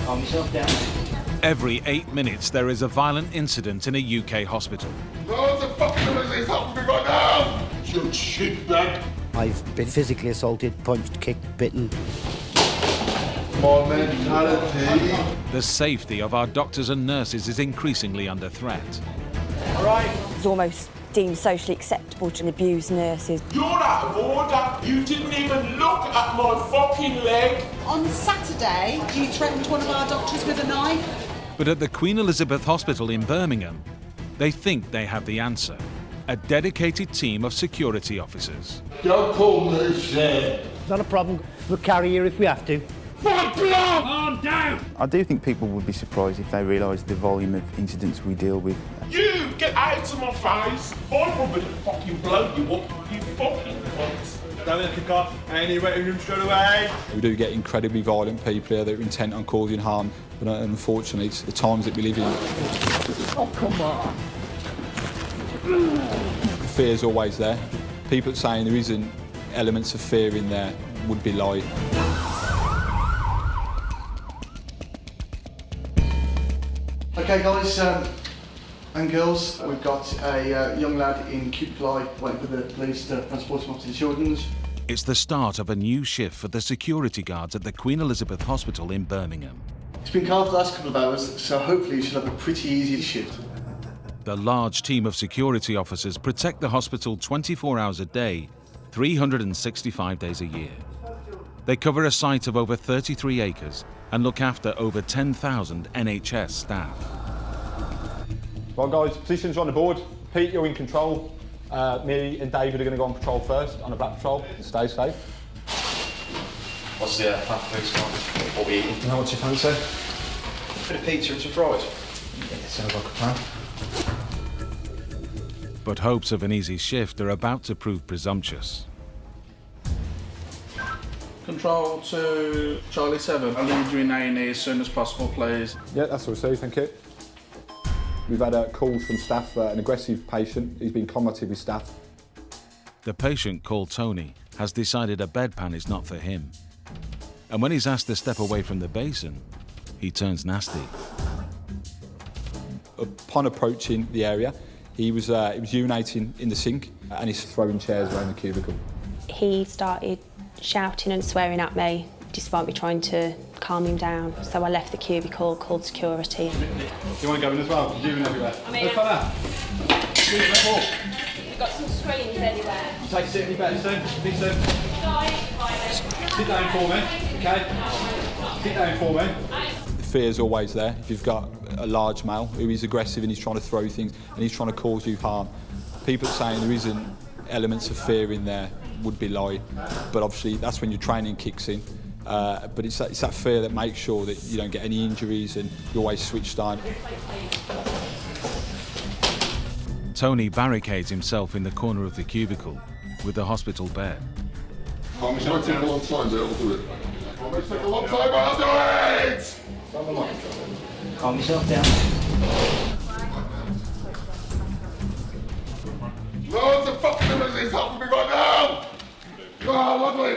Calm yourself down. Every 8 minutes, there is a violent incident in a UK hospital. Loads of fucking emergencies happening right now! You shitbag! I've been physically assaulted, punched, kicked, bitten. My mentality. The safety of our doctors and nurses is increasingly under threat. All right. It's almost deemed socially acceptable to abuse nurses. You're out of order. You didn't even look at my fucking leg. On Saturday, you threatened one of our doctors with a knife. But at the Queen Elizabeth Hospital in Birmingham, they think they have the answer. A dedicated team of security officers. Don't call me shit. Not a problem. We'll carry you if we have to. My blood! Calm down! I do think people would be surprised if they realised the volume of incidents we deal with. You get out of my face. I'm probably gonna fucking blow you up. You fucking cunts. Don't let kick off. Any waiting room straight away. We do get incredibly violent people here that are intent on causing harm, but unfortunately, it's the times that we live in. Oh, come on. Fear's always there. People saying there isn't elements of fear in there would be lying. Okay guys and girls, we've got a young lad in Q-Ply waiting for the police to transport him off to the Children's. It's the start of a new shift for the security guards at the Queen Elizabeth Hospital in Birmingham. It's been calm for the last couple of hours, so hopefully you should have a pretty easy shift. The large team of security officers protect the hospital 24 hours a day, 365 days a year. They cover a site of over 33 acres and look after over 10,000 NHS staff. Right guys, positions are on the board. Pete, you're in control. Me and David are going to go on patrol first, on a black patrol, and stay safe. What's the plan for food tonight? What we eating? How much you fancy? Bit of pizza and some fries. Yeah, sounds like a plan. But hopes of an easy shift are about to prove presumptuous. Control to Charlie 7. I'll need you in A&E as soon as possible, please. Yeah, that's all received, thank you. We've had calls from staff, an aggressive patient. He's been combative with staff. The patient, called Tony, has decided a bedpan is not for him. And when he's asked to step away from the basin, he turns nasty. Upon approaching the area, he was urinating in the sink and he's throwing chairs around the cubicle. He started shouting and swearing at me, despite me trying to calm him down. So I left the cubicle, called security. Do you want to go in as well? You're doing everywhere. Look at that. We've got some screens anywhere. Take a seat in your bed, soon. Sit down for me, okay? Sit down for me. The fear's always there. If you've got a large male who is aggressive and he's trying to throw things and he's trying to cause you harm, people saying there isn't elements of fear in there would be lying. But obviously that's when your training kicks in. But it's that fear that makes sure that you don't get any injuries and you're always switched on. Tony barricades himself in the corner of the cubicle with the hospital bed. It might take a long time, but I'll do it. It might take a long time, but I'll do it! Calm yourself down. Loads of fucking emergencies happening right now! Lovely.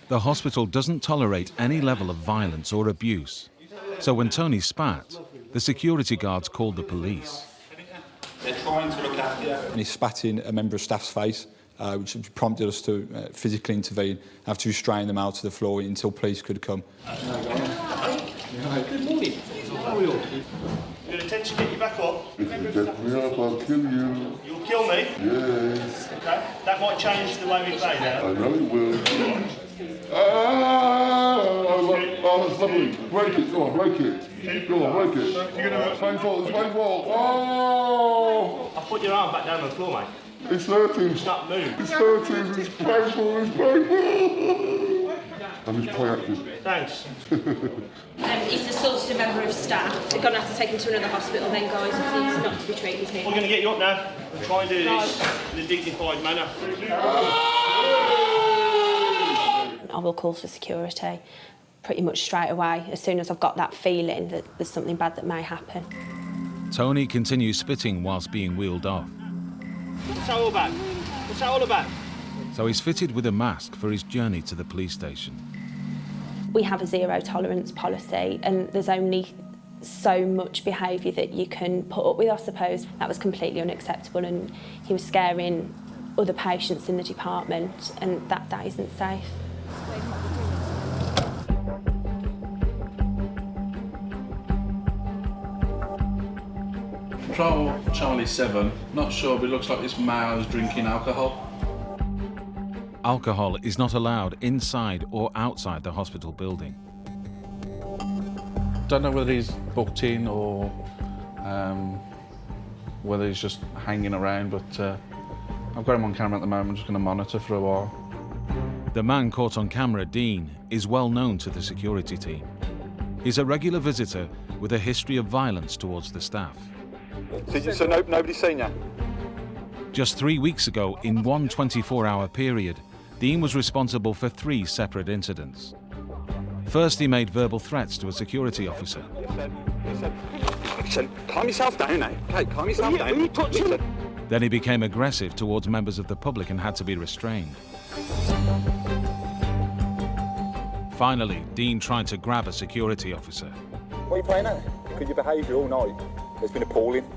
The hospital doesn't tolerate any level of violence or abuse. So when Tony spat, the security guards called the police. They're trying to look after you. And he spat in a member of staff's face, which prompted us to physically intervene, have to restrain them out to the floor until police could come. Good morning. How are you? You're going to attempt to get you back up. If you get me up, I'll kill you. You'll kill me? Yes. Okay. That might change the way we play now. I know it will. That's lovely. Break it, go on, break it. Go on, break it. You're going to... Painful, it's painful. Oh! I'll put your arm back down on the floor, mate. It's hurting. It's not moved. It's hurting, it's painful, it's painful. I'm just proactive. Thanks. He's assaulted a member of staff. They're going to have to take him to another hospital then, guys, because he's not to be treated here. We're going to get you up now. We'll try and do this in a dignified manner. I will call for security pretty much straight away, as soon as I've got that feeling that there's something bad that may happen. Tony continues spitting whilst being wheeled off. What's that all about? What's that all about? So he's fitted with a mask for his journey to the police station. We have a zero tolerance policy, and there's only so much behaviour that you can put up with, I suppose. That was completely unacceptable, and he was scaring other patients in the department, and that isn't safe. Control Charlie 7, not sure, but it looks like this male is drinking alcohol. Alcohol is not allowed inside or outside the hospital building. Don't know whether he's booked in or whether he's just hanging around, but I've got him on camera at the moment. I'm just going to monitor for a while. The man caught on camera, Dean, is well known to the security team. He's a regular visitor with a history of violence towards the staff. So nobody's seen you? Just 3 weeks ago, in one 24-hour period, Dean was responsible for 3 separate incidents. First, he made verbal threats to a security officer. Listen, calm yourself down now. Okay, calm yourself down. You touching? Then he became aggressive towards members of the public and had to be restrained. Finally, Dean tried to grab a security officer. What are you playing at? Because your behaviour all night has been appalling.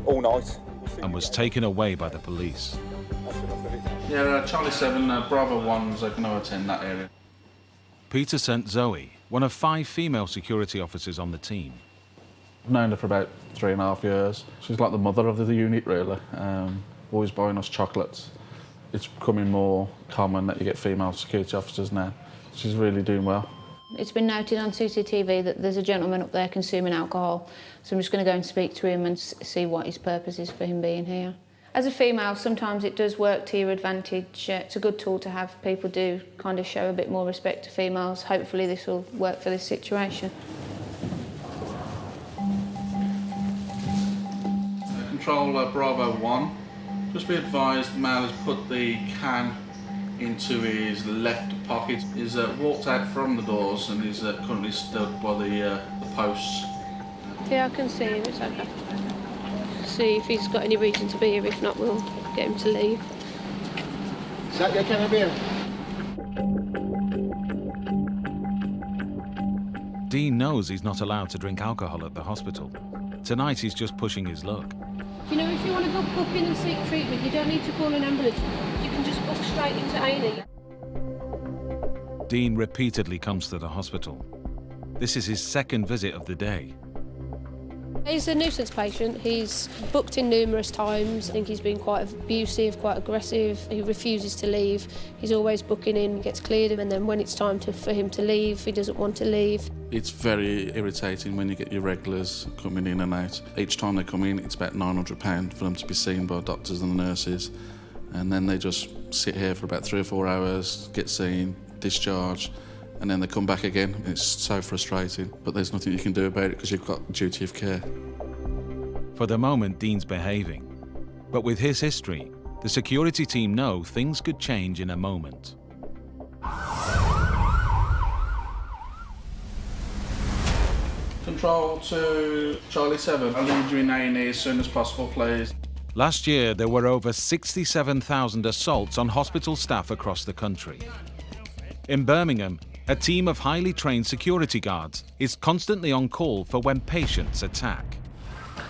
All night. And was taken away by the police. Yeah, Charlie 7, Bravo 1's going to attend that area. Peter sent Zoe, one of 5 female security officers on the team. I've known her for about 3.5 years. She's like the mother of the unit, really. Always buying us chocolates. It's becoming more common that you get female security officers now. She's really doing well. It's been noted on CCTV that there's a gentleman up there consuming alcohol, so I'm just going to go and speak to him and see what his purpose is for him being here. As a female, sometimes it does work to your advantage. It's a good tool to have. People do kind of show a bit more respect to females. Hopefully this will work for this situation. Control Bravo 1. Just be advised, the male has put the can into his left pocket. He's walked out from the doors and is currently stood by the posts. Yeah, I can see him, it's okay. See if he's got any reason to be here, if not we'll get him to leave. Is that your can of beer? Dean knows he's not allowed to drink alcohol at the hospital. Tonight he's just pushing his luck. You know, if you want to go book in and seek treatment, you don't need to call an ambulance. You can just book straight into A&E. Dean repeatedly comes to the hospital. This is his 2nd visit of the day. He's a nuisance patient. He's booked in numerous times. I think he's been quite abusive, quite aggressive. He refuses to leave. He's always booking in, gets cleared, and then when it's time for him to leave, he doesn't want to leave. It's very irritating when you get your regulars coming in and out. Each time they come in, it's about £900 for them to be seen by doctors and the nurses. And then they just sit here for about 3 or 4 hours, get seen, discharged, and then they come back again. It's so frustrating, but there's nothing you can do about it because you've got duty of care. For the moment, Dean's behaving. But with his history, the security team know things could change in a moment. Control to Charlie 7. I'll need you in A&E as soon as possible, please. Last year, there were over 67,000 assaults on hospital staff across the country. In Birmingham, a team of highly trained security guards is constantly on call for when patients attack.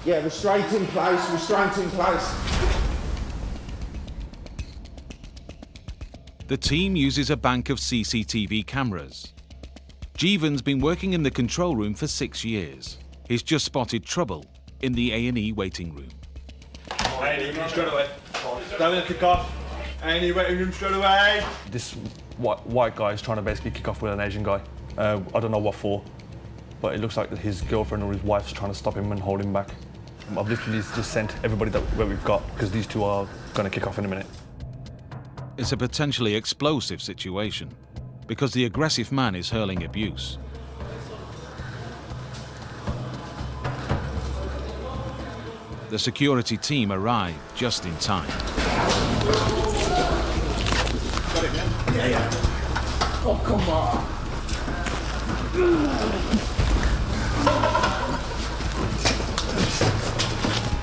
Yeah, restraint in place, restraint in place. The team uses a bank of CCTV cameras. Jeevan's been working in the control room for 6 years. He's just spotted trouble in the A&E waiting room. A&E, straight away. Don't kick off. A&E waiting room straight away. This white guy is trying to basically kick off with an Asian guy. I don't know what for, but it looks like that his girlfriend or his wife's trying to stop him and hold him back. I've literally just sent everybody that we've got because these two are going to kick off in a minute. It's a potentially explosive situation because the aggressive man is hurling abuse. The security team arrive just in time. Yeah. Oh, come on.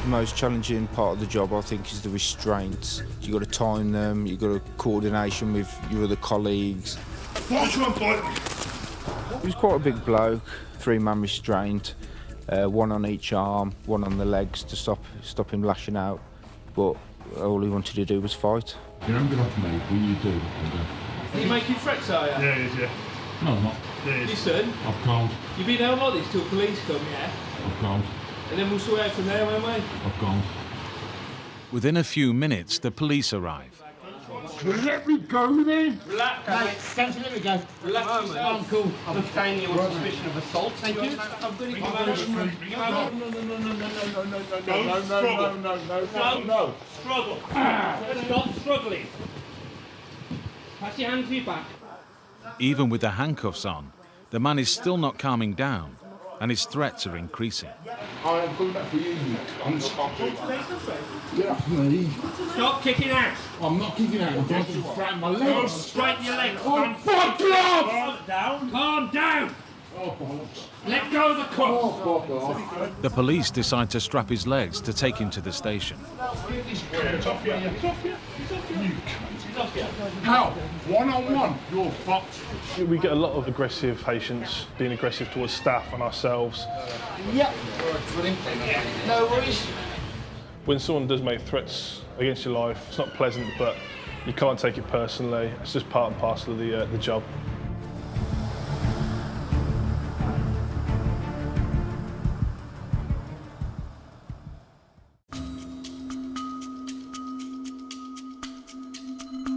The most challenging part of the job, I think, is the restraints. You've got to time them, you've got to coordination with your other colleagues. Watch one, boy. He was quite a big bloke, 3-man restraint, one on each arm, one on the legs to stop him lashing out. But all he wanted to do was fight. You don't get off me, will you do? Are you making threats, are you? Yeah, it is, yeah. No, I'm not. Listen, I've called. you've been held like this till police come, yeah? I've called. And then we'll sort out from there, won't we? I've called. Within a few minutes, the police arrive. Let me go then! Relax, mate. Let me go. Relax, I'm cool. I'm detaining you on suspicion of assault. Thank you. I'm going to give you No. Struggle. Stop struggling. Pass your hands to your back. Even with the handcuffs on, the man is still not calming down, and his threats are increasing. I am coming back for you, I'm stopping. Get off me. Stop kicking out. I'm not kicking out, I'm trying to straighten my legs. Don't straighten your legs. Oh, fuck you off! Calm down. Calm down. Oh, bollocks. Let go of the cuffs. Oh, fuck off. The police decide to strap his legs to take him to the station. It's off you. How? One-on-one, you're fucked. We get a lot of aggressive patients being aggressive towards staff and ourselves. Yep. No worries. When someone does make threats against your life, it's not pleasant, but you can't take it personally. It's just part and parcel of the job.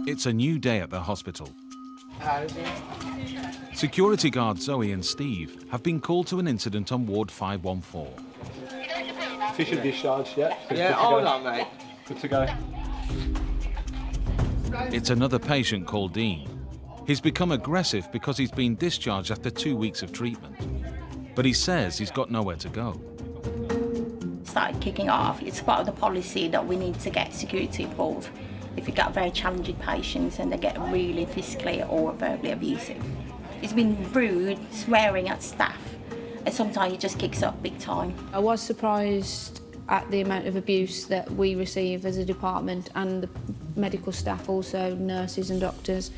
It's a new day at the hospital. Security guards Zoe and Steve have been called to an incident on Ward 514. Official discharge, yeah? Yeah, hold on, mate. Good to go. It's another patient called Dean. He's become aggressive because he's been discharged after 2 weeks of treatment. But he says he's got nowhere to go. Started kicking off. It's part of the policy that we need to get security involved if you get very challenging patients and they get really physically or verbally abusive. He's been rude, swearing at staff, and sometimes he just kicks up big time. I was surprised at the amount of abuse that we receive as a department, and the medical staff also, nurses and doctors,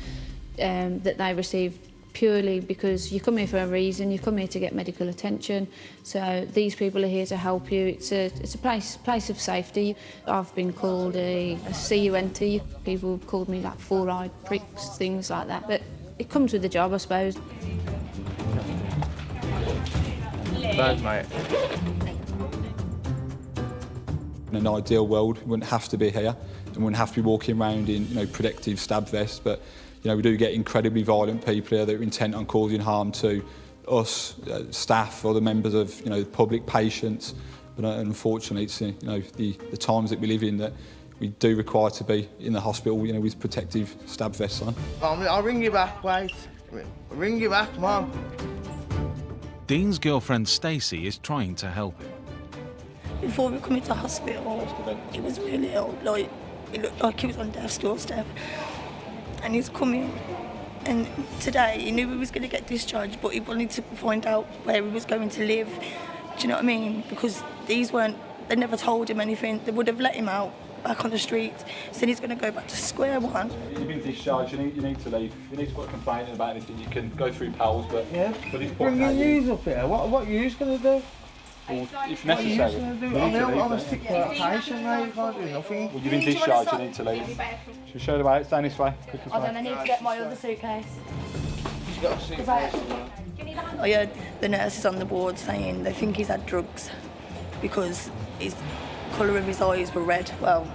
that they receive, purely because you come here for a reason, you come here to get medical attention. So these people are here to help you. It's a place of safety. I've been called a CUNT. People called me like four-eyed pricks, things like that. But it comes with the job, I suppose. Bad, mate. In an ideal world, we wouldn't have to be here and wouldn't have to be walking around in protective stab vests, but we do get incredibly violent people here that are intent on causing harm to us, staff, or the members of the public, patients. But unfortunately, it's the times that we live in that we do require to be in the hospital, with protective stab vests on. I'll ring you back, wait. I'll ring you back, Mum. Dean's girlfriend Stacey is trying to help him. Before we come into hospital, he was really ill. It looked like he was on death's doorstep. And he's coming, and today he knew he was going to get discharged, but he wanted to find out where he was going to live. Do you know what I mean? Because they never told him anything. They would have let him out back on the street. So he's going to go back to square one. You've been discharged, you need to leave. If you need to put a complaint in about anything, you can go through PALS, but... Yeah, bringing yous up here, what are yous going to do? Well, if necessary, I'm a sick patient, mate, you can't do nothing. Well, you've been discharged, you need to leave. Should we show the way? It's down this way. I need to get my other suitcase. She's got a suitcase. I heard the nurses on the board saying they think he's had drugs because his colour of his eyes were red. Well,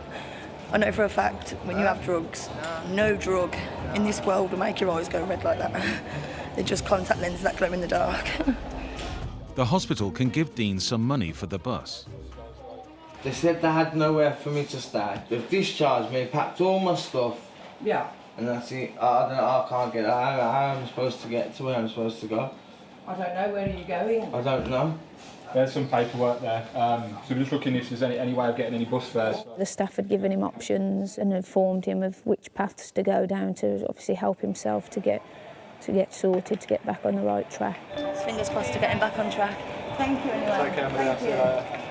I know for a fact when you have drugs, no drug in this world will make your eyes go red like that. They're just contact lenses that glow in the dark. The hospital can give Dean some money for the bus. They said they had nowhere for me to stay. They've discharged me, packed all my stuff. Yeah. And that's it. I don't know, I can't get out. How am I supposed to get to where I'm supposed to go? I don't know, where are you going? I don't know. There's some paperwork there. So we're just looking if there's any way of getting any bus fares. The staff had given him options and informed him of which paths to go down to obviously help himself to get sorted, to get back on the right track. Fingers crossed to get him back on track. Thank you anyway. Take care, Thank you.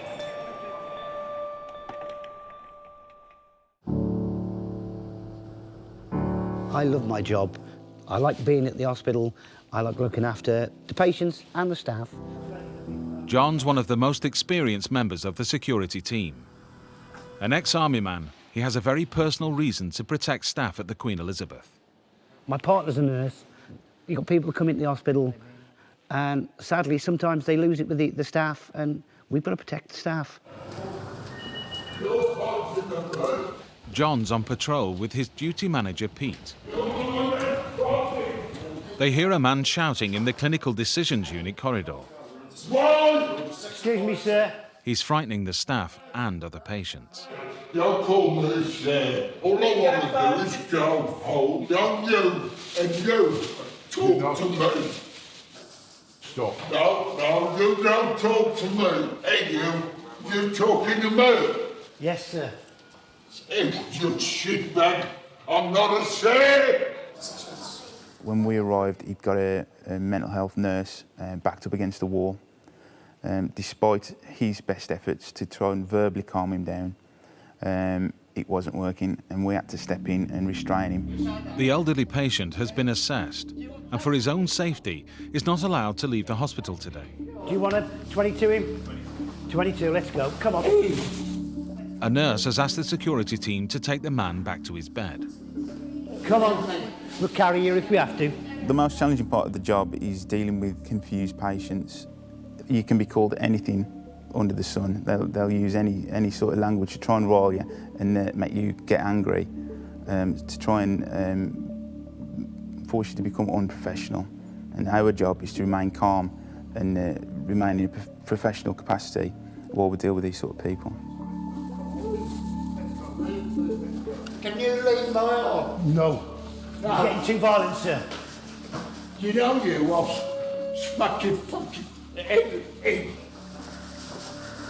I love my job. I like being at the hospital. I like looking after the patients and the staff. John's one of the most experienced members of the security team. An ex-army man, he has a very personal reason to protect staff at the Queen Elizabeth. My partner's a nurse. You've got people who come into the hospital and sadly sometimes they lose it with the staff, and we've got to protect the staff. John's on patrol with his duty manager, Pete. They hear a man shouting in the clinical decisions unit corridor. Excuse me, sir. He's frightening the staff and other patients. Don't call me sir. All I want to do is go home. Don't you and you talk to me. Stop. No, you don't talk to me. Hey, you talking to me? Yes, sir. Hey, you shitbag. I'm not a sir. When we arrived, he'd got a mental health nurse backed up against the wall. Despite his best efforts to try and verbally calm him down, it wasn't working, and we had to step in and restrain him. The elderly patient has been assessed, and for his own safety, is not allowed to leave the hospital today. Do you want a 22 him? 22, let's go. Come on. A nurse has asked the security team to take the man back to his bed. Come on. We'll carry you if we have to. The most challenging part of the job is dealing with confused patients. You can be called anything under the sun. They'll use any sort of language to try and rile you and make you get angry, to try and force you to become unprofessional. And our job is to remain calm and remain in a professional capacity while we deal with these sort of people. Can you leave my arm? No. You're getting too violent, sir. You know you, I'll smack your fucking head in.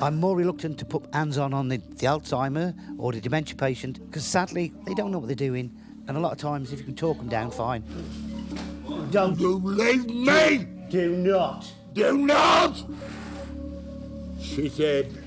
I'm more reluctant to put hands on the Alzheimer or the dementia patient because sadly they don't know what they're doing, and a lot of times if you can talk them down, fine. Don't leave me! Do not! Do not! She said.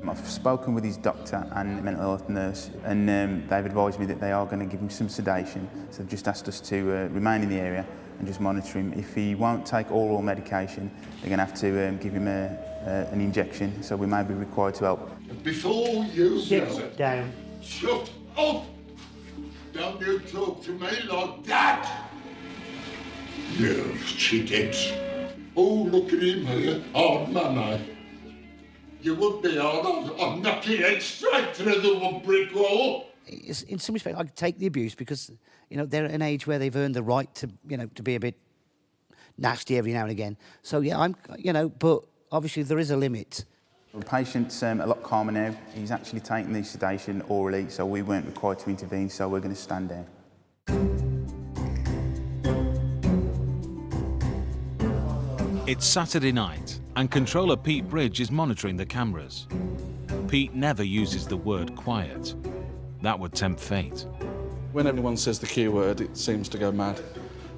I've spoken with his doctor and mental health nurse, and they've advised me that they are going to give him some sedation, so they've just asked us to remain in the area and just monitor him. If he won't take oral medication, they're going to have to give him an injection, so we may be required to help. Before you sit down. Shut up! Don't you talk to me like that! You cheated. Oh, look at him here, hard man. You would be hard. I'm knocking your head straight through the one brick wall. In some respect, I could take the abuse because, you know, they're at an age where they've earned the right to, you know, to be a bit nasty every now and again. So, yeah, I'm, you know, but obviously there is a limit. The patient's a lot calmer now. He's actually taking the sedation orally, so we weren't required to intervene, so we're going to stand down. It's Saturday night, and controller Pete Bridge is monitoring the cameras. Pete never uses the word quiet. That would tempt fate. When everyone says the Q word, it seems to go mad.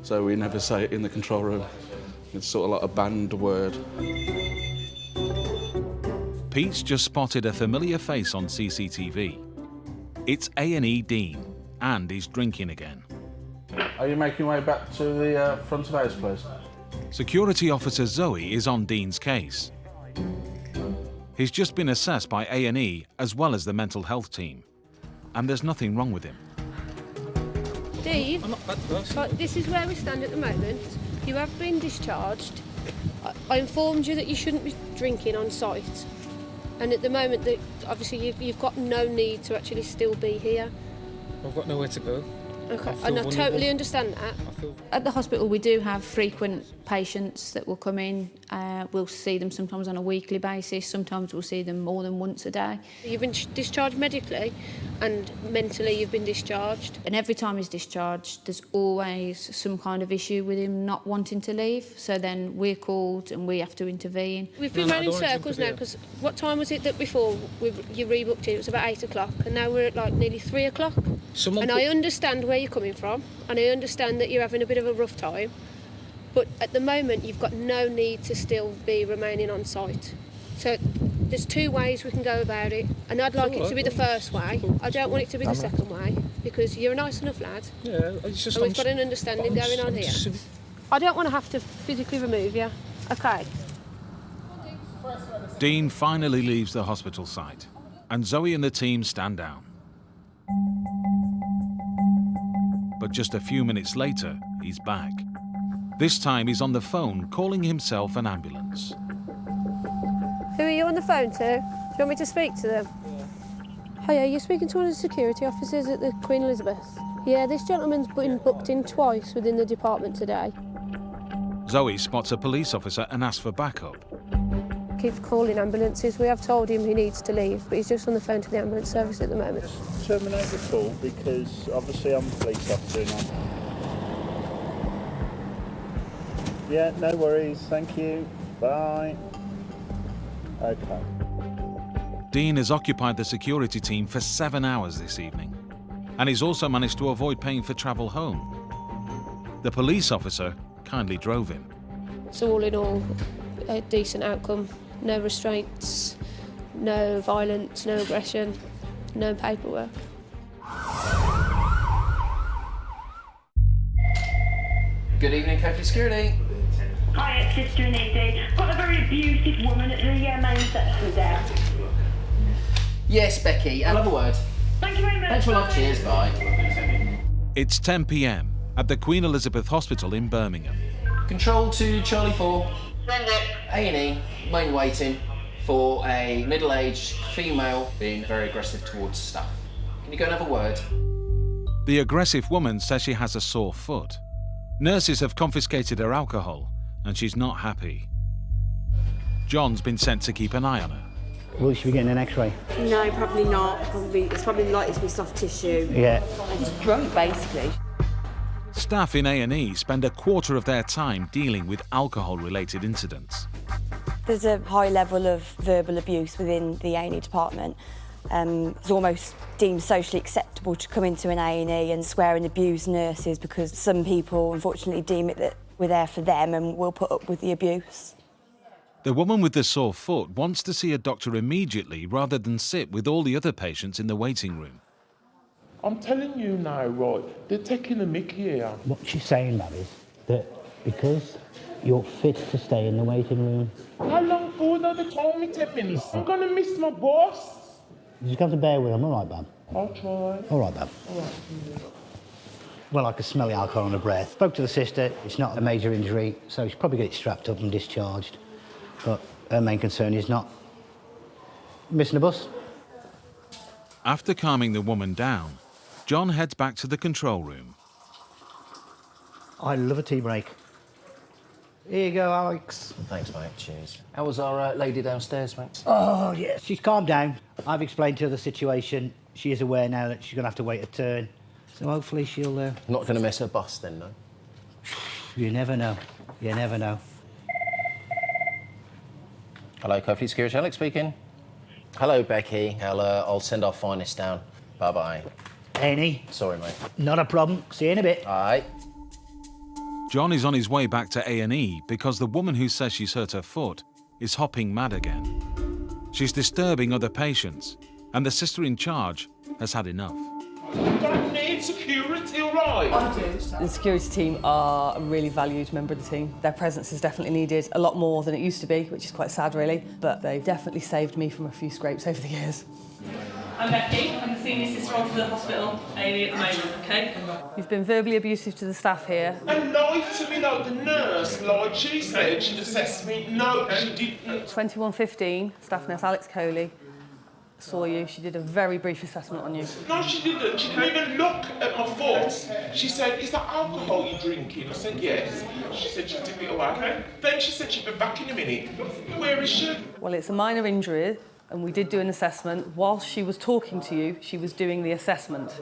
So we never say it in the control room. It's sort of like a banned word. Pete's just spotted a familiar face on CCTV. It's A&E Dean, and he's drinking again. Are you making your way back to the front of house, please? Security officer Zoe is on Dean's case. He's just been assessed by A&E as well as the mental health team, and there's nothing wrong with him. Dave, this is where we stand at the moment. You have been discharged. I informed you that you shouldn't be drinking on site, and at the moment, obviously you've got no need to actually still be here. I've got nowhere to go. Okay, and I totally understand that. At the hospital, we do have frequent patients that will come in. We'll see them sometimes on a weekly basis. Sometimes we'll see them more than once a day. You've been discharged medically, and mentally you've been discharged. And every time he's discharged, there's always some kind of issue with him not wanting to leave. So then we're called and we have to intervene. We've been running circles now, because what time was it that before you rebooked it? It was about 8 o'clock, and now we're at like nearly 3 o'clock. I understand where you're coming from, and I understand that you're having a bit of a rough time, but at the moment you've got no need to still be remaining on site. So There's two ways we can go about it, and I'd like it to be the first way. I don't want it to be the second way, because you're a nice enough lad. Yeah, it's just... And we've got an understanding going on here. I don't want to have to physically remove you. Okay. Dean finally leaves the hospital site, and Zoe and the team stand down. But just a few minutes later, he's back. This time he's on the phone calling himself an ambulance. Who are you on the phone to? Do you want me to speak to them? Hiya, you're speaking to one of the security officers at the Queen Elizabeth. Yeah, this gentleman's been booked in twice within the department today. Zoe spots a police officer and asks for backup. Keeps calling ambulances. We have told him he needs to leave, but he's just on the phone to the ambulance service at the moment. Terminate the call because obviously I'm a police officer and Yeah, no worries, thank you. Bye. Okay. Dean has occupied the security team for 7 hours this evening, and he's also managed to avoid paying for travel home. The police officer kindly drove him. So all in all, a decent outcome. No restraints, no violence, no aggression, no paperwork. Good evening, County Security. Hi, it's Sister and Edie. Got a very abusive woman at the main section there. Yes, Becky, I'll have a word. Thank you very much. Thanks for love, cheers, bye. It's 10 p.m. at the Queen Elizabeth Hospital in Birmingham. Control to Charlie 4. A&E, main waiting for a middle-aged female being very aggressive towards staff. Can you go and have a word? The aggressive woman says she has a sore foot. Nurses have confiscated her alcohol, and she's not happy. John's been sent to keep an eye on her. Will she be getting an x-ray? No, probably not. It's probably likely to be soft tissue. Yeah. I'm just drunk, basically. Staff in A&E spend a quarter of their time dealing with alcohol-related incidents. There's a high level of verbal abuse within the A&E department. It's almost deemed socially acceptable to come into an A&E and swear and abuse nurses because some people, unfortunately, deem it that we're there for them and will put up with the abuse. The woman with the sore foot wants to see a doctor immediately rather than sit with all the other patients in the waiting room. I'm telling you now, right, they're taking the mickey here. What she's saying, Matt, is that because you're fit to stay in the waiting room... How long for? No, they told me 10 minutes. I'm going to miss my boss. You just have to bear with them, all right, Bab? I'll try. All right, Bab. All right. Well, I could smell the alcohol on her breath. Spoke to the sister. It's not a major injury, so she'll probably get strapped up and discharged. But her main concern is not missing a bus. After calming the woman down, John heads back to the control room. I love a tea break. Here you go, Alex. Thanks, mate. Cheers. How was our lady downstairs, mate? Oh, yeah. She's calmed down. I've explained to her the situation. She is aware now that she's going to have to wait a turn. So hopefully she'll... Not going to miss her bus then, no? You never know. You never know. Hello, Coffee Security. Alex speaking. Hello, Becky. I'll send our finest down. Bye-bye. Annie? Sorry, mate. Not a problem. See you in a bit. All right. John is on his way back to A&E because the woman who says she's hurt her foot is hopping mad again. She's disturbing other patients, and the sister in charge has had enough. You don't need security, all right? I do. The security team are a really valued member of the team. Their presence is definitely needed, a lot more than it used to be, which is quite sad, really. But they've definitely saved me from a few scrapes over the years. I'm Becky. I'm the senior sister on for the hospital A&E at the moment, OK? You've been verbally abusive to the staff here. And lied to me like the nurse lied. She said she'd assess me. No, she didn't. 2115, staff nurse Alex Coley saw you. She did a very brief assessment on you. No, she didn't. She didn't even look at my foot. She said, "Is that alcohol you're drinking?" I said, "Yes." She said she'd take it away. Okay. Then she said she'd be back in a minute. Where is she? Well, it's a minor injury, and we did do an assessment. Whilst she was talking to you, she was doing the assessment.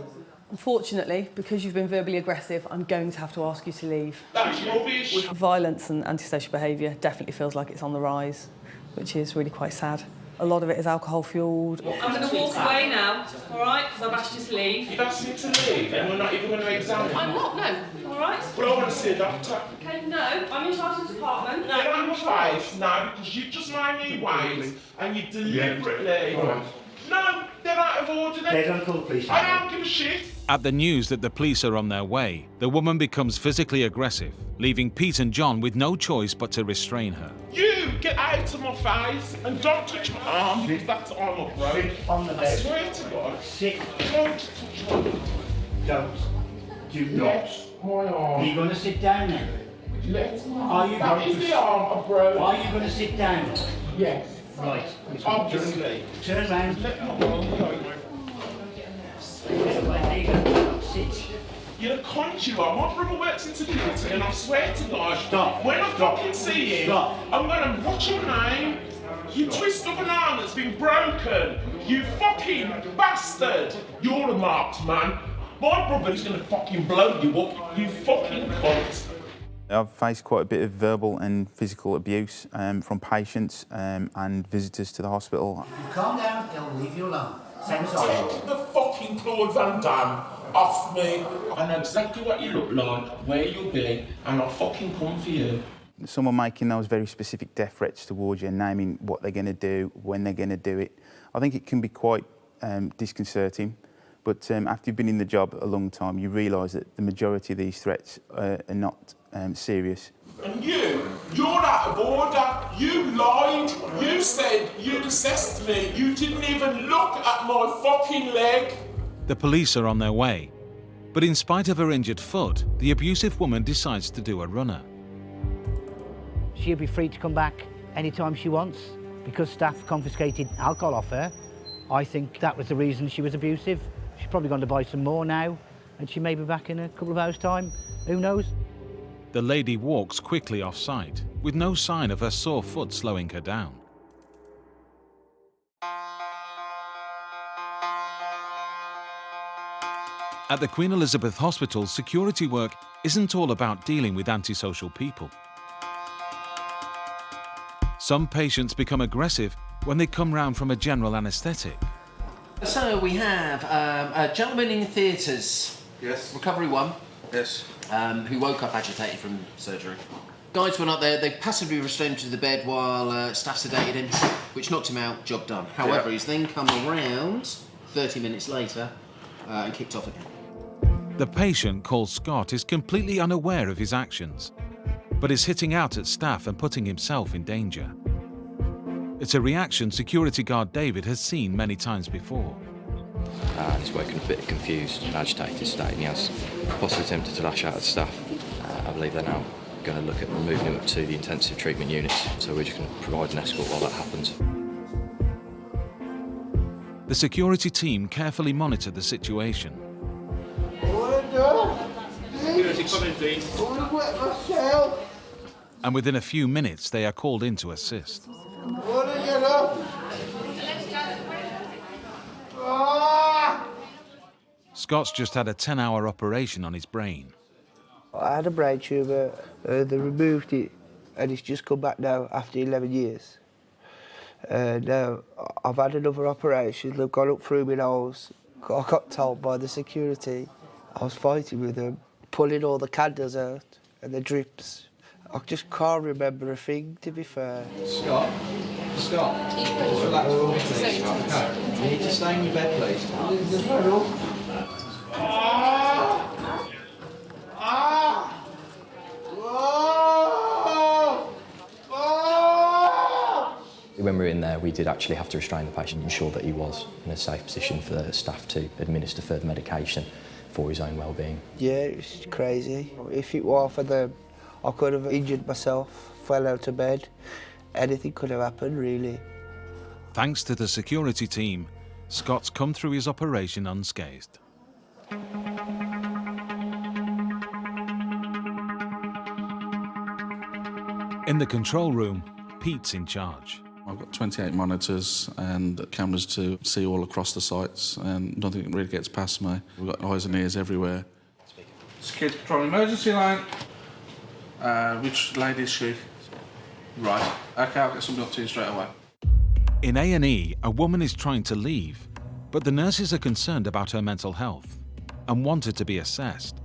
Unfortunately, because you've been verbally aggressive, I'm going to have to ask you to leave. That's rubbish. Violence and antisocial behaviour definitely feels like it's on the rise, which is really quite sad. A lot of it is alcohol-fuelled. I'm going to walk away now, all right? Because I've asked you to leave. You've asked me to leave and we're not even going to examine I'm not, no. All right? Well, I want to see a doctor. OK, no. I'm in charge of the department. Get out of my face now because you just made me wait and you deliberately... No, they're out of order. They don't call the police. I don't give a shit. At the news that the police are on their way, the woman becomes physically aggressive, leaving Pete and John with no choice but to restrain her. You get out of my face and don't touch my arm because that's arm up, right? Sit on the bed. I swear to God. Sit. Don't touch me. Don't. Do not. Let my arm. Are you going to sit down then? Let my Are you That going is to the arm I broke. Are you going to sit down? Yes. Right. Obviously. Turn around. Let my arm go. Sit. You're a cunt, you are. My brother works in security and I swear to God, Stop. when I fucking see him, Stop. I'm gonna watch your name. You twist of an arm that's been broken. You fucking bastard. You're a marked man. My brother's gonna fucking blow you up, you fucking cunt. I've faced quite a bit of verbal and physical abuse from patients and visitors to the hospital. If you calm down, they'll leave you alone. Same as I. Take the fucking Claude Van Damme off me. I know exactly what you look like, where you'll be, and I'll fucking come for you. Someone making those very specific death threats towards you, naming what they're going to do, when they're going to do it, I think it can be quite disconcerting. But after you've been in the job a long time, you realise that the majority of these threats are not serious. And you're out of order. You lied. You said you'd assessed me. You didn't even look at my fucking leg. The police are on their way, but in spite of her injured foot, the abusive woman decides to do a runner. She'll be free to come back anytime she wants because staff confiscated alcohol off her. I think that was the reason she was abusive. She's probably gone to buy some more now, and she may be back in a couple of hours' time. Who knows? The lady walks quickly off site, with no sign of her sore foot slowing her down. At the Queen Elizabeth Hospital, security work isn't all about dealing with antisocial people. Some patients become aggressive when they come round from a general anaesthetic. So we have a gentleman in theatres. Yes. Recovery 1. Yes. Who woke up agitated from surgery. Guys went up there, they passively restrained him to the bed while staff sedated him, which knocked him out, job done. However, he's then come around 30 minutes later and kicked off again. The patient, called Scott, is completely unaware of his actions, but is hitting out at staff and putting himself in danger. It's a reaction security guard David has seen many times before. He's woken up a bit confused and agitated state, and he has possibly attempted to lash out at staff. I believe they're now going to look at moving him up to the intensive treatment units, so we're just going to provide an escort while that happens. The security team carefully monitor the situation. And within a few minutes, they are called in to assist. Scott's just had a 10-hour operation on his brain. I had a brain tumour, they removed it, and it's just come back now after 11 years. Now, I've had another operation, they've gone up through my nose. I got told by the security, I was fighting with them, pulling all the candles out and the drips. I just can't remember a thing, to be fair. Scott? Scott? Just relax for me, please. Okay. You need to stay in your bed, please. When we were in there, we did actually have to restrain the patient, ensure that he was in a safe position for the staff to administer further medication for his own well-being. Yeah, it's crazy. If it weren't for them, I could have injured myself, fell out of bed. Anything could have happened, really. Thanks to the security team, Scott's come through his operation unscathed. In the control room, Pete's in charge. I've got 28 monitors and cameras to see all across the sites, and nothing really gets past me. We've got eyes and ears everywhere. Security Patrol Emergency Line. Which lady is she? Right. OK, I'll get somebody up to you straight away. In A&E, a woman is trying to leave, but the nurses are concerned about her mental health and want her to be assessed.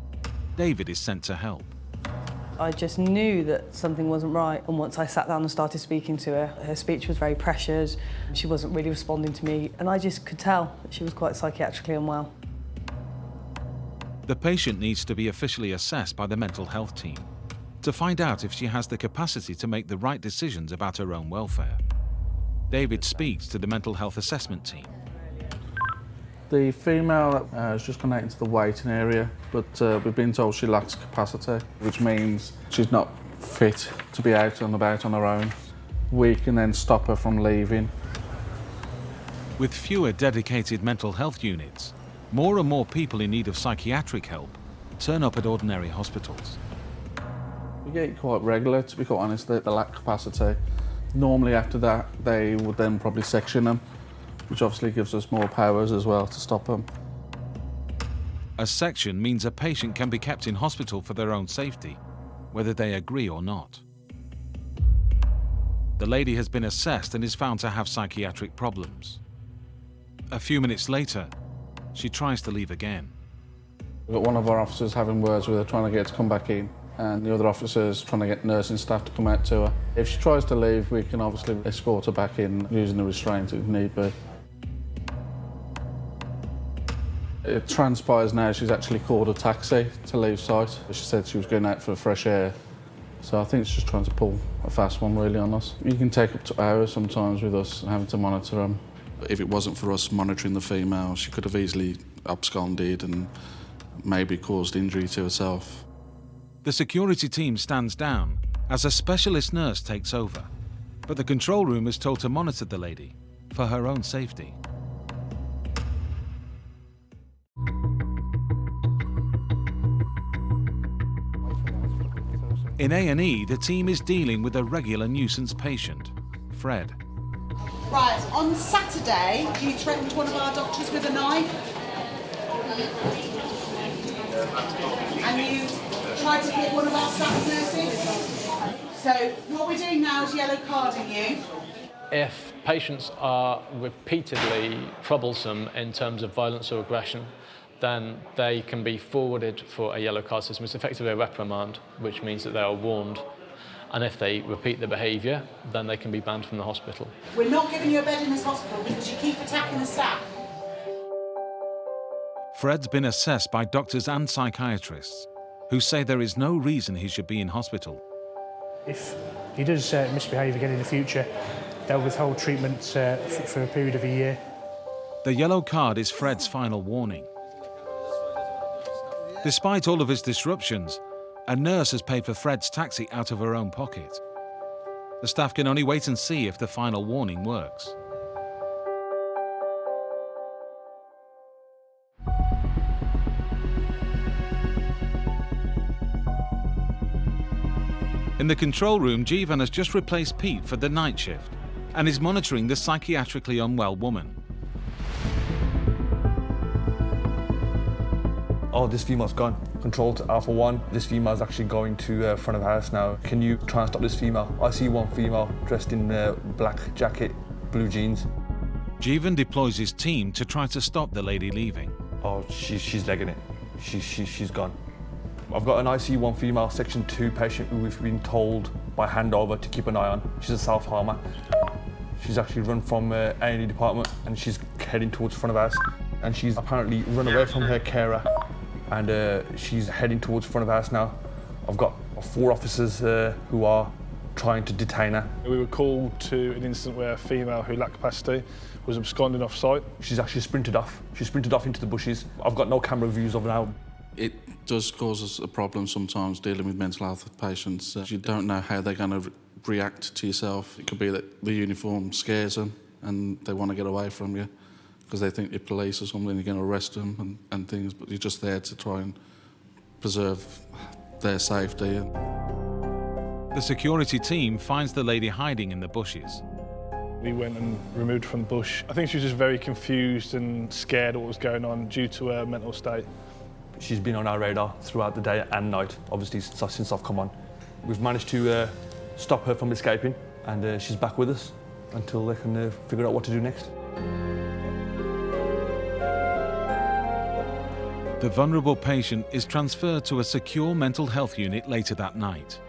David is sent to help. I just knew that something wasn't right, and once I sat down and started speaking to her, her speech was very pressured, she wasn't really responding to me, and I just could tell that she was quite psychiatrically unwell. The patient needs to be officially assessed by the mental health team to find out if she has the capacity to make the right decisions about her own welfare. David speaks to the mental health assessment team. The female has just gone out into the waiting area, but we've been told she lacks capacity, which means she's not fit to be out and about on her own. We can then stop her from leaving. With fewer dedicated mental health units, more and more people in need of psychiatric help turn up at ordinary hospitals. We get it quite regular, to be quite honest, they lack capacity. Normally after that, they would then probably section them, which obviously gives us more powers as well to stop them. A section means a patient can be kept in hospital for their own safety, whether they agree or not. The lady has been assessed and is found to have psychiatric problems. A few minutes later, she tries to leave again. We've got one of our officers having words with her, trying to get her to come back in, and the other officers trying to get nursing staff to come out to her. If she tries to leave, we can obviously escort her back in using the restraint if need be. It transpires now she's actually called a taxi to leave site. She said she was going out for fresh air. So I think she's just trying to pull a fast one really on us. You can take up to hours sometimes with us having to monitor them. If it wasn't for us monitoring the female, she could have easily absconded and maybe caused injury to herself. The security team stands down as a specialist nurse takes over, but the control room is told to monitor the lady for her own safety. In A&E, the team is dealing with a regular nuisance patient, Fred. Right, on Saturday, you threatened one of our doctors with a knife. And you tried to hit one of our staff nurses. So what we're doing now is yellow carding you. If patients are repeatedly troublesome in terms of violence or aggression, then they can be forwarded for a yellow card system. It's effectively a reprimand, which means that they are warned. And if they repeat the behaviour, then they can be banned from the hospital. We're not giving you a bed in this hospital because you keep attacking the staff. Fred's been assessed by doctors and psychiatrists who say there is no reason he should be in hospital. If he does misbehave again in the future, they'll withhold treatment for a period of a year. The yellow card is Fred's final warning. Despite all of his disruptions, a nurse has paid for Fred's taxi out of her own pocket. The staff can only wait and see if the final warning works. In the control room, Jeevan has just replaced Pete for the night shift and is monitoring the psychiatrically unwell woman. Oh, this female's gone. Control to Alpha 1. This female's actually going to front of house now. Can you try and stop this female? I see one female dressed in black jacket, blue jeans. Jeevan deploys his team to try to stop the lady leaving. Oh, she's legging it. She's gone. I've got an IC1 female Section 2 patient who we've been told by handover to keep an eye on. She's a self-harmer. She's actually run from A&E department and she's heading towards front of house. And she's apparently run away from her carer and she's heading towards front of house now. I've got 4 officers who are trying to detain her. We were called to an incident where a female who lacked capacity was absconding off site. She's actually sprinted off. She sprinted off into the bushes. I've got no camera views of her now. It does cause us a problem sometimes dealing with mental health patients. You don't know how they're going to react to yourself. It could be that the uniform scares them and they want to get away from you because they think you're police or something, you're going to arrest them and things, but you're just there to try and preserve their safety. The security team finds the lady hiding in the bushes. We went and removed her from the bush. I think she was just very confused and scared of what was going on due to her mental state. She's been on our radar throughout the day and night, obviously since I've come on. We've managed to stop her from escaping and she's back with us until they can figure out what to do next. The vulnerable patient is transferred to a secure mental health unit later that night.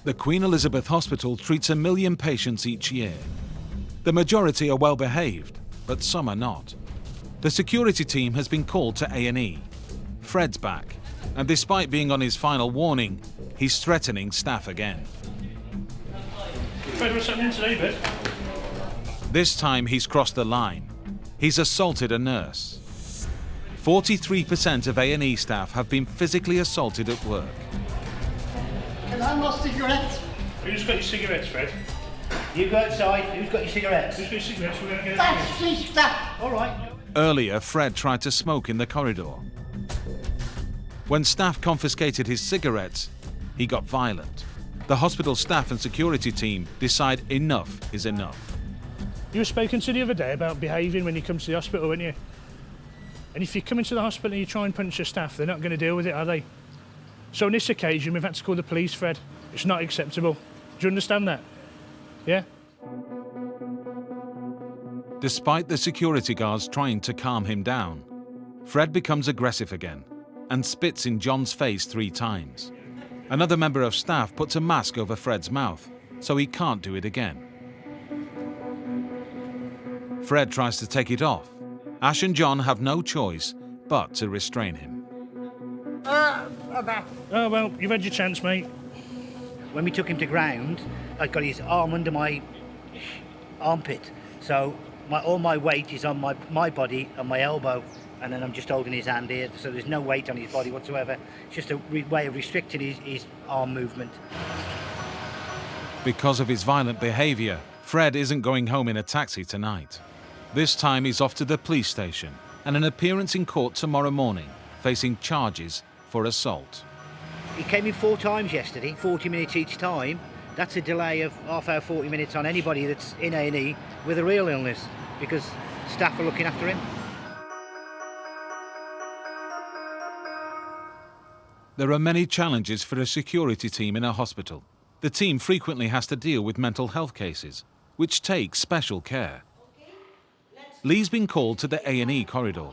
The Queen Elizabeth Hospital treats 1 million patients each year. The majority are well behaved, but some are not. The security team has been called to A&E. Fred's back, and despite being on his final warning, he's threatening staff again. Fred, what's happening today, bud? This time he's crossed the line. He's assaulted a nurse. 43% of A&E staff have been physically assaulted at work. Can I have my cigarettes? Who's got your cigarettes, Fred? You go outside. Who's got your cigarettes? Who's got your cigarettes? We're going to get That's sister. All right. Earlier, Fred tried to smoke in the corridor. When staff confiscated his cigarettes, he got violent. The hospital staff and security team decide enough is enough. You were spoken to the other day about behaving when you come to the hospital, weren't you? And if you come into the hospital and you try and punch your staff, they're not going to deal with it, are they? So on this occasion, we've had to call the police, Fred. It's not acceptable. Do you understand that? Yeah? Despite the security guards trying to calm him down, Fred becomes aggressive again and spits in John's face 3 times. Another member of staff puts a mask over Fred's mouth, so he can't do it again. Fred tries to take it off. Ash and John have no choice but to restrain him. Oh, well, you've had your chance, mate. When we took him to ground, I got his arm under my armpit. So all my weight is on my body and my elbow. And then I'm just holding his hand here, so there's no weight on his body whatsoever. It's just a way of restricting his arm movement. Because of his violent behaviour, Fred isn't going home in a taxi tonight. This time he's off to the police station and an appearance in court tomorrow morning, facing charges for assault. He came in 4 times yesterday, 40 minutes each time. That's a delay of half hour, 40 minutes on anybody that's in A&E with a real illness, because staff are looking after him. There are many challenges for a security team in a hospital. The team frequently has to deal with mental health cases, which take special care. Lee's been called to the A&E corridor.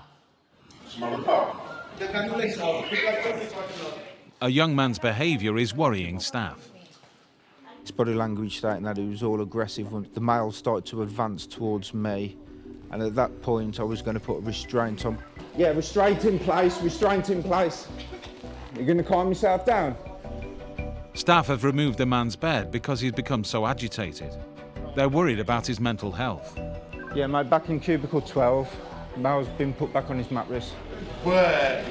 A young man's behaviour is worrying staff. His body language stating that he was all aggressive when the male started to advance towards me, and at that point I was going to put a restraint on. Yeah, restraint in place, restraint in place. You're going to calm yourself down? Staff have removed the man's bed because he's become so agitated. They're worried about his mental health. Yeah, mate, back in cubicle 12, Mal's been put back on his mattress. Where?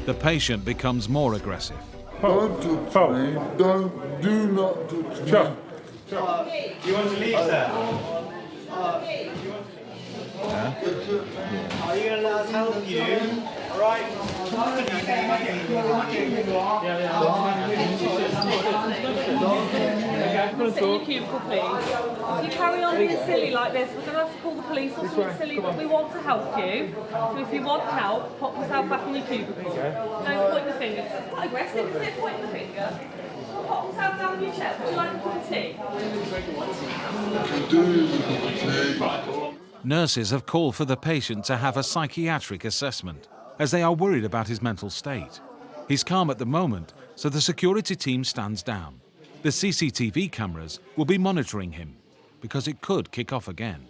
The patient becomes more aggressive. Don't touch me. Do not touch me. Sure. You want to leave, sir? Are you going to let us help you? All right. Sit in your cubicle, please. If you carry on being silly like this, we're going to have to call the police or something silly, but we want to help you. So if you want help, pop yourself back in your cubicle. Don't point the finger. It's quite aggressive, isn't it? Pointing the finger. Pop yourself down in your chair. Would you like a cup of tea? Nurses have called for the patient to have a psychiatric assessment, as they are worried about his mental state. He's calm at the moment, so the security team stands down. The CCTV cameras will be monitoring him, because it could kick off again.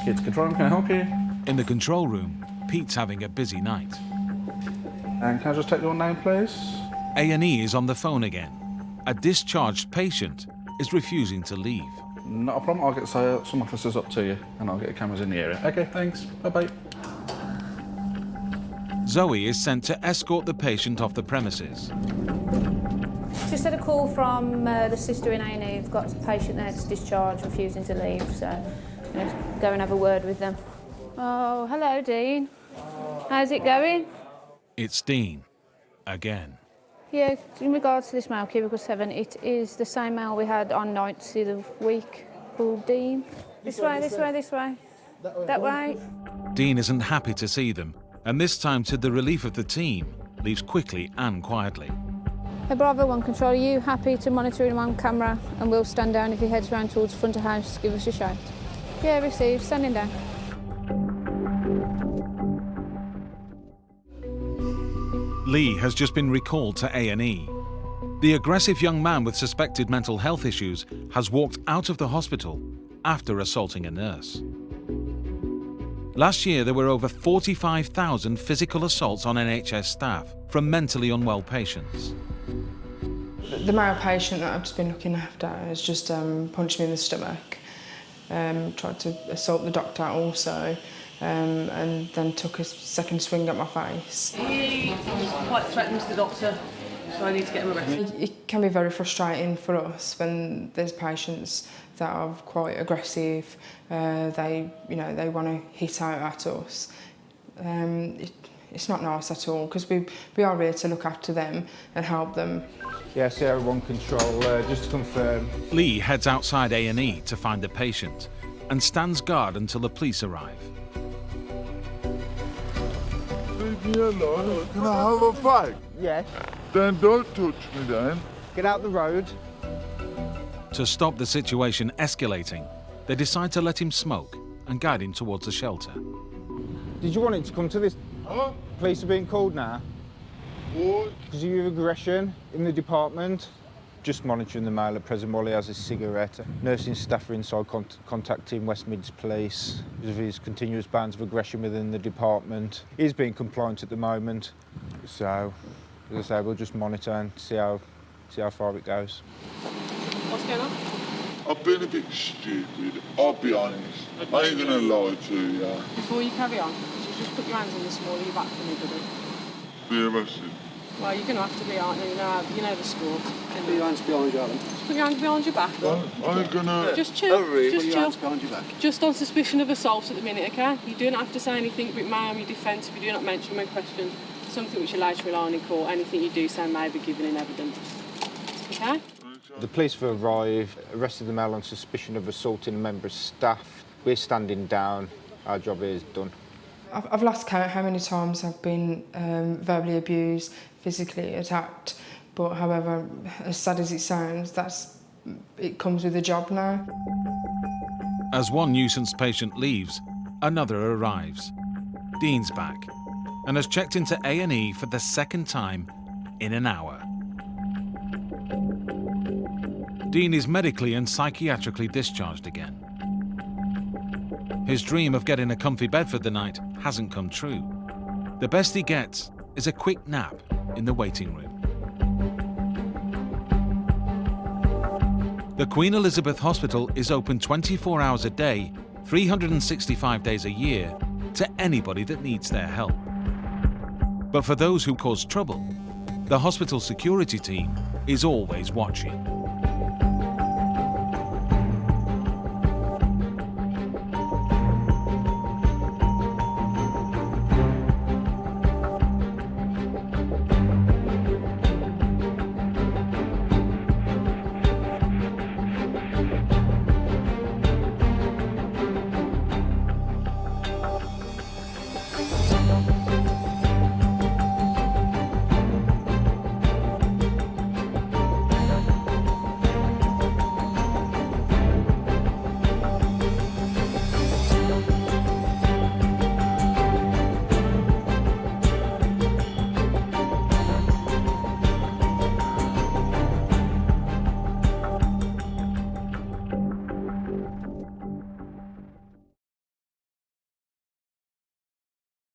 Kids Control Room, can I help you? In the control room, Pete's having a busy night. And can I just take your name, please? A&E is on the phone again. A discharged patient is refusing to leave. Not a problem, I'll get some officers up to you and I'll get the cameras in the area. Okay, thanks, bye-bye. Zoe is sent to escort the patient off the premises. Just had a call from the sister in A&E. We've got a patient there that's discharged, refusing to leave, so I'm going to go and have a word with them. Oh, hello, Dean. How's it going? It's Dean, again. Yeah, in regards to this mail, cubicle 7, it is the same mail we had on nights the other week. called Dean. This way, this way, this way. That way. Dean isn't happy to see them, and this time, to the relief of the team, leaves quickly and quietly. Hey, Bravo 1 Control, are you happy to monitor him on camera? And we'll stand down if he heads round towards the front of house. Give us a shout. Yeah, received. Standing down. Lee has just been recalled to A&E. The aggressive young man with suspected mental health issues has walked out of the hospital after assaulting a nurse. Last year, there were over 45,000 physical assaults on NHS staff from mentally unwell patients. The male patient that I've just been looking after has just punched me in the stomach, tried to assault the doctor also, and then took a second swing at my face. He quite threatened the doctor, so I need to get him arrested. It can be very frustrating for us when there's patients that are quite aggressive. They want to hit out at us. It's not nice at all because we are here to look after them and help them. Yeah, Sierra 1 Control, just to confirm. Lee heads outside A&E to find the patient and stands guard until the police arrive. Leave me alone. Can I have a fight? Yes. Then don't touch me then. Get out the road. To stop the situation escalating, they decide to let him smoke and guide him towards the shelter. Did you want it to come to this? Huh? Police are being called now. What? Because of your aggression in the department. Just monitoring the male at present while he has a cigarette. Nursing staff are inside contacting West Mids Police because of his continuous bounds of aggression within the department. He's being compliant at the moment. So, as I say, we'll just monitor and see how far it goes. What's going on? I've been a bit stupid, I'll be honest. I ain't gonna lie to you. Before you carry on, could you just put your hands on the small of your back for me, buddy? Be arrested. Well, you're going to have to be, aren't you? You know the score. Put your hands behind you, Alan. Just put your hands behind your back. I ain't gonna... Just chill. Put Just your chill. hands behind your back. Just on suspicion of assault at the minute, okay? You do not have to say anything but may on your defence if you do not mention when questioned. Something which you're allowed to rely on in court. Anything you do say may be given in evidence. Okay? The police have arrived, arrested the male on suspicion of assaulting a member of staff. We're standing down. Our job here is done. I've lost count how many times I've been verbally abused, physically attacked, but however, as sad as it sounds, it comes with the job now. As one nuisance patient leaves, another arrives. Dean's back and has checked into A&E for the second time in an hour. Dean is medically and psychiatrically discharged again. His dream of getting a comfy bed for the night hasn't come true. The best he gets is a quick nap in the waiting room. The Queen Elizabeth Hospital is open 24 hours a day, 365 days a year, to anybody that needs their help. But for those who cause trouble, the hospital security team is always watching.